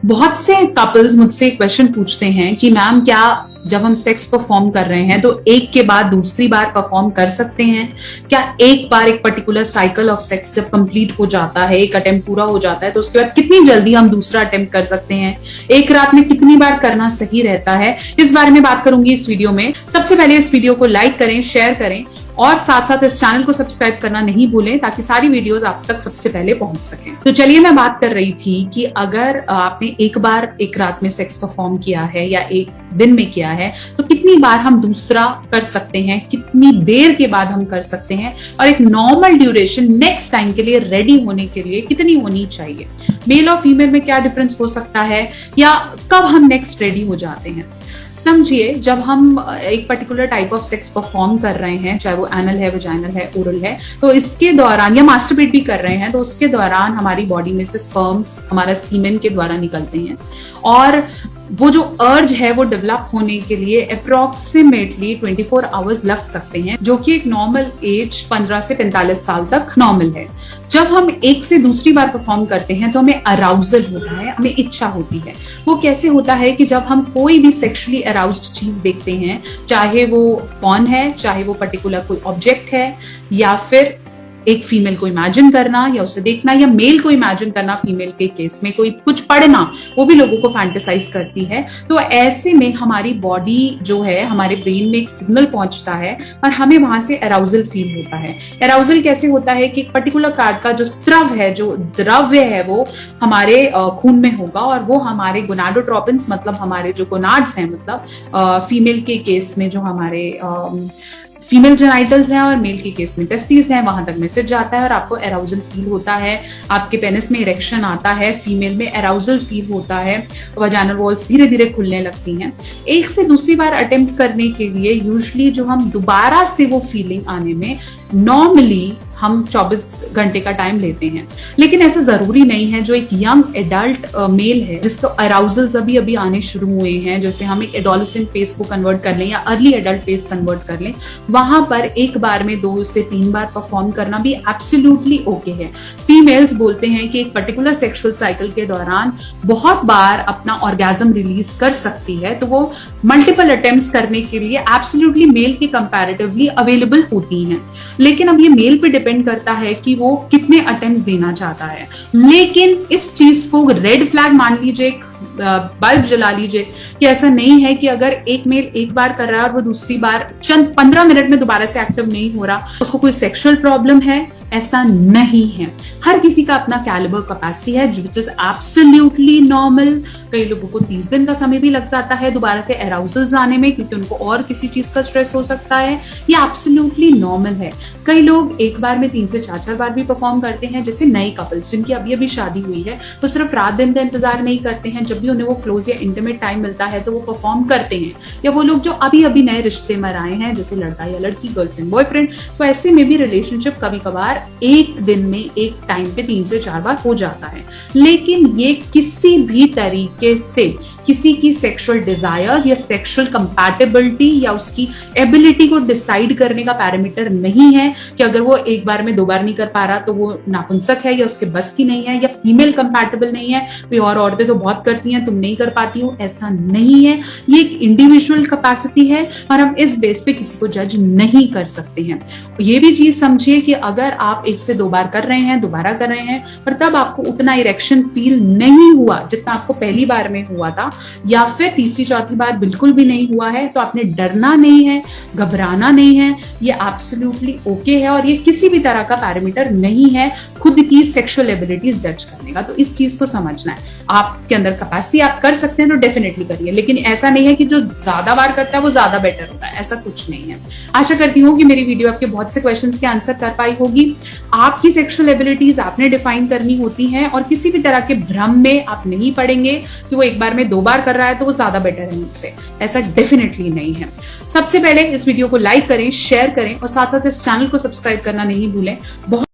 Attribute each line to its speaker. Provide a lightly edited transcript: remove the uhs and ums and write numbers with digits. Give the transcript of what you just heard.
Speaker 1: बहुत से कपल्स मुझसे क्वेश्चन पूछते हैं कि मैम क्या जब हम सेक्स परफॉर्म कर रहे हैं तो एक के बाद दूसरी बार परफॉर्म कर सकते हैं? क्या एक बार एक पर्टिकुलर साइकिल ऑफ सेक्स जब कंप्लीट हो जाता है, एक अटेम्प्ट पूरा हो जाता है, तो उसके बाद कितनी जल्दी हम दूसरा अटेम्प्ट कर सकते हैं? एक रात में कितनी बार करना सही रहता है? इस बारे में बात करूंगी इस वीडियो में। सबसे पहले इस वीडियो को लाइक करें, शेयर करें और साथ साथ इस चैनल को सब्सक्राइब करना नहीं भूलें ताकि सारी वीडियोस आप तक सबसे पहले पहुंच सकें। तो चलिए, मैं बात कर रही थी कि अगर आपने एक बार एक रात में सेक्स परफॉर्म किया है या एक दिन में किया है तो कितनी बार हम दूसरा कर सकते हैं, कितनी देर के बाद हम कर सकते हैं, और एक नॉर्मल ड्यूरेशन नेक्स्ट टाइम के लिए रेडी होने के लिए कितनी होनी चाहिए। मेल और फीमेल में क्या डिफरेंस हो सकता है या कब हम नेक्स्ट रेडी हो जाते हैं। समझिए, जब हम एक particular type of sex perform कर रहे हैं, चाहे वो एनल है, वजाइनल है, ओरल है, तो इसके दौरान या मास्टरबेट भी कर रहे हैं तो उसके दौरान हमारी बॉडी में से स्पर्म्स हमारा सीमेन के द्वारा निकलते हैं और वो जो अर्ज है वो डेवलप होने के लिए अप्रोक्सीमेटली 24 आवर्स लग सकते हैं, जो कि एक नॉर्मल एज 15 से 45 साल तक नॉर्मल है। जब हम एक से दूसरी बार परफॉर्म करते हैं तो हमें अराउजल होता है, हमें इच्छा होती है। वो कैसे होता है कि जब हम कोई भी सेक्सुअली अराउज्ड चीज देखते हैं, चाहे वो पॉर्न है, चाहे वो पर्टिकुलर कोई ऑब्जेक्ट है, या फिर एक फीमेल को इमेजिन करना या उसे देखना, या मेल को इमेजिन करना, फीमेल के केस में कोई कुछ पढ़ना, वो भी लोगों को फैंटेसाइज करती है। तो ऐसे में हमारी बॉडी जो है, हमारे ब्रेन में एक सिग्नल पहुंचता है और हमें वहां से अराउजल फील होता है। अराउजल कैसे होता है कि एक पर्टिकुलर कार्ड का जो स्त्रव है, जो द्रव्य है, वो हमारे खून में होगा और वो हमारे गोनाडोट्रोपिन्स, मतलब हमारे जो गोनाड्स हैं, मतलब फीमेल के केस में जो हमारे फीमेल जेनाइटल्स हैं और मेल के केस में टेस्टिस हैं, वहां तक मैसेज जाता है और आपको अराउजल फील होता है। आपके पेनिस में इरेक्शन आता है, फीमेल में अराउजल फील होता है, वजाइनल वॉल्स धीरे धीरे खुलने लगती हैं। एक से दूसरी बार अटेम्प्ट करने के लिए यूजुअली जो हम दोबारा से वो फीलिंग आने में नॉर्मली हम 24 घंटे का टाइम लेते हैं, लेकिन ऐसा जरूरी नहीं है। जो एक यंग एडल्ट मेल है जिसको अराउजल्स अभी अभी आने शुरू हुए हैं, जैसे हम एक एडोलेसेंट फेज को कन्वर्ट कर लें या अर्ली एडल्ट फेज कन्वर्ट कर लें, वहां पर एक बार में 2 से 3 बार परफॉर्म करना भी एब्सोल्युटली ओके है। फीमेल्स बोलते हैं कि एक पर्टिकुलर सेक्सुअल साइकिल के दौरान बहुत बार अपना ऑर्गेज्म रिलीज कर सकती है, तो वो मल्टीपल अटेम्प्ट्स करने के लिए एब्सोल्युटली मेल के कंपैरेटिवली अवेलेबल होती हैं। लेकिन अब ये मेल पे डिपेंड करता है कि वो कितने अटेम्प्ट्स देना चाहता है। लेकिन इस चीज को रेड फ्लैग मान लीजिए, बल्ब जला लीजिए कि ऐसा नहीं है कि अगर एक मेल एक बार कर रहा है और वो दूसरी बार चंद 15 मिनट में दोबारा से एक्टिव नहीं हो रहा, उसको कोई सेक्सुअल प्रॉब्लम है, ऐसा नहीं है। हर किसी का अपना कैलिबर कैपेसिटी है विच इज एब्सोल्युटली नॉर्मल। कई लोगों को 30 दिन का समय भी लग जाता है दोबारा से अराउजल्स आने में, क्योंकि उनको और किसी चीज का स्ट्रेस हो सकता है। ये एब्सोल्युटली नॉर्मल है। कई लोग एक बार में 3 से 4 बार भी परफॉर्म करते हैं, जैसे नए कपल्स जिनकी अभी अभी शादी हुई है, तो सिर्फ रात दिन का इंतजार नहीं करते हैं। जब भी उन्हें वो क्लोज या इंटीमेट टाइम मिलता है तो वो परफॉर्म करते हैं। या वो लोग जो अभी अभी नए रिश्ते में आए हैं, जैसे लड़का या लड़की, गर्लफ्रेंड बॉयफ्रेंड, तो ऐसे में भी रिलेशनशिप कभी कभार एक दिन में एक टाइम पे 3 से 4 बार हो जाता है। लेकिन ये किसी भी तरीके से किसी की सेक्सुअल डिजायर्स या सेक्सुअल कंपैटिबिलिटी या उसकी एबिलिटी को डिसाइड करने का पैरामीटर नहीं है कि अगर वो एक बार में 2 बार नहीं कर पा रहा तो वो नापुंसक है या उसके बस की नहीं है या फीमेल कंपैटिबल नहीं है। कोई और औरतें तो बहुत करती हैं, तुम नहीं कर पाती हो, ऐसा नहीं है। ये एक इंडिविजुअल कैपेसिटी है और हम इस बेस पे किसी को जज नहीं कर सकते हैं। ये भी चीज समझिए कि अगर आप 1 से 2 बार कर रहे हैं, दोबारा कर रहे हैं, पर तब आपको उतना इरेक्शन फील नहीं हुआ जितना आपको पहली बार में हुआ था, या फिर तीसरी चौथी बार बिल्कुल भी नहीं हुआ है, तो आपने डरना नहीं है, घबराना नहीं है। ये एब्सोल्युटली ओके है और ये किसी भी तरह का पैरामीटर नहीं है खुद की सेक्सुअल एबिलिटीज जज करने का। तो इस चीज को समझना है। आपके अंदर कैपेसिटी, आप कर सकते हैं तो डेफिनेटली करिए, लेकिन ऐसा नहीं है कि जो ज्यादा बार करता है वो ज्यादा बेटर होता है, ऐसा कुछ नहीं है। आशा करती हूँ कि मेरी वीडियो आपके बहुत से क्वेश्चंस के आंसर कर पाई होगी। आपकी सेक्सुअल एबिलिटीज आपने डिफाइन करनी होती हैं और किसी भी तरह के भ्रम में आप नहीं पड़ेंगे कि वो एक बार में 2 बार कर रहा है तो वो ज्यादा बेटर है मुझसे, ऐसा डेफिनेटली नहीं है। सबसे पहले इस वीडियो को लाइक करें, शेयर करें और साथ साथ इस चैनल को सब्सक्राइब करना नहीं भूलें। बहुत